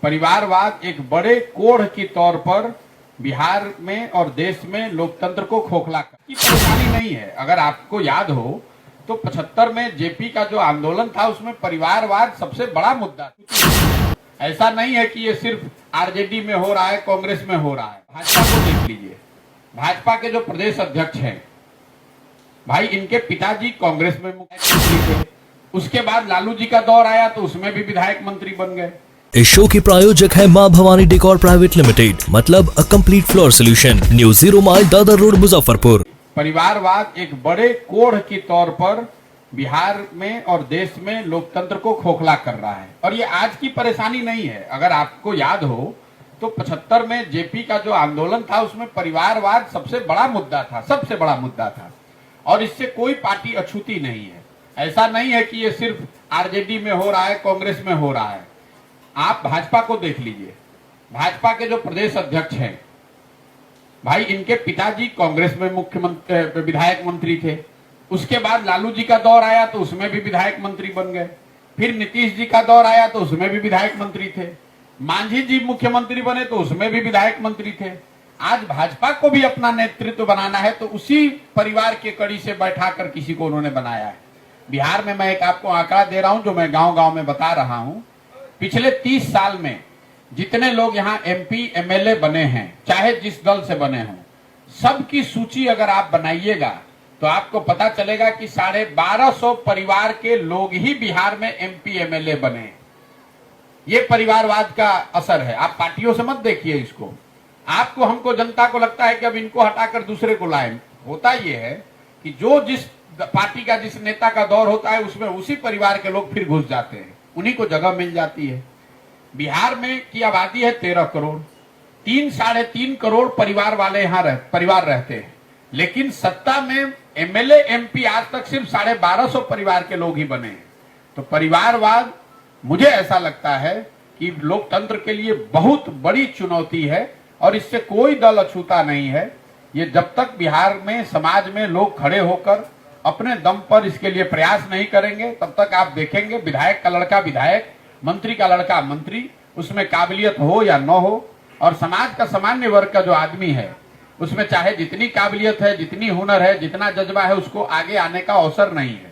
परिवारवाद एक बड़े कोढ़ की तौर पर बिहार में और देश में लोकतंत्र को खोखला कर की परेशानी नहीं है। अगर आपको याद हो तो 75 में जेपी का जो आंदोलन था उसमें परिवारवाद सबसे बड़ा मुद्दा था। ऐसा नहीं है कि ये सिर्फ आरजेडी में हो रहा है, कांग्रेस में हो रहा है। भाजपा को देख लीजिए, भाजपा के जो प्रदेश अध्यक्ष हैं भाई, इनके पिताजी कांग्रेस में मुख्यमंत्री थे। उसके बाद लालू जी का दौर आया तो उसमें भी विधायक मंत्री बन गए। इस शो के प्रायोजक है मां भवानी डेकोर प्राइवेट लिमिटेड, मतलब a complete floor solution, new 0 mile Dadar road, Muzaffarpur. परिवारवाद एक बड़े कोढ़ की तौर पर बिहार में और देश में लोकतंत्र को खोखला कर रहा है और ये आज की परेशानी नहीं है। अगर आपको याद हो तो 75 में जेपी का जो आंदोलन था उसमें परिवारवाद सबसे बड़ा मुद्दा था, सबसे बड़ा मुद्दा था और इससे कोई पार्टी अछूती नहीं है। ऐसा नहीं है कि ये सिर्फ आरजेडी में हो रहा है, कांग्रेस में हो रहा है। आप भाजपा को देख लीजिए, भाजपा के जो प्रदेश अध्यक्ष हैं भाई, इनके पिताजी कांग्रेस में मुख्यमंत्री विधायक मंत्री थे। उसके बाद लालू जी का दौर आया तो उसमें भी विधायक मंत्री बन गए। फिर नीतीश जी का दौर आया तो उसमें भी विधायक मंत्री थे। मांझी जी मुख्यमंत्री बने तो उसमें भी विधायक मंत्री थे। आज भाजपा को भी अपना नेतृत्व बनाना है तो उसी परिवार के कड़ी से बैठाकर किसी को उन्होंने बनाया है। बिहार में मैं एक आपको आंकड़ा दे रहा हूं जो मैं गांव-गांव में बता रहा हूं। पिछले 30 साल में जितने लोग यहाँ एमपी एमएलए बने हैं, चाहे जिस दल से बने हों, सबकी सूची अगर आप बनाइएगा तो आपको पता चलेगा कि 1250 परिवार के लोग ही बिहार में एमपी एमएलए बने। ये परिवारवाद का असर है। आप पार्टियों से मत देखिए इसको। आपको, हमको, जनता को लगता है कि अब इनको हटाकर दूसरे को लाएं। होता ये है कि जो जिस पार्टी का, जिस नेता का दौर होता है उसमें उसी परिवार के लोग फिर घुस जाते हैं, उन्हीं को जगह मिल जाती है। बिहार में की आबादी है 13 करोड़, 3-3.5 करोड़ परिवार वाले यहाँ परिवार रहते हैं, लेकिन सत्ता में एमएलए एमपी आज तक सिर्फ 1250 परिवार के लोग ही बने हैं। तो परिवारवाद मुझे ऐसा लगता है कि लोकतंत्र के लिए बहुत बड़ी चुनौती है और इससे कोई दल अछूता नहीं है। ये जब तक बिहार में समाज में लोग खड़े होकर अपने दम पर इसके लिए प्रयास नहीं करेंगे तब तक आप देखेंगे विधायक का लड़का विधायक, मंत्री का लड़का मंत्री, उसमें काबिलियत हो या न हो, और समाज का सामान्य वर्ग का जो आदमी है उसमें चाहे जितनी काबिलियत है, जितनी हुनर है, जितना जज्बा है, उसको आगे आने का अवसर नहीं है।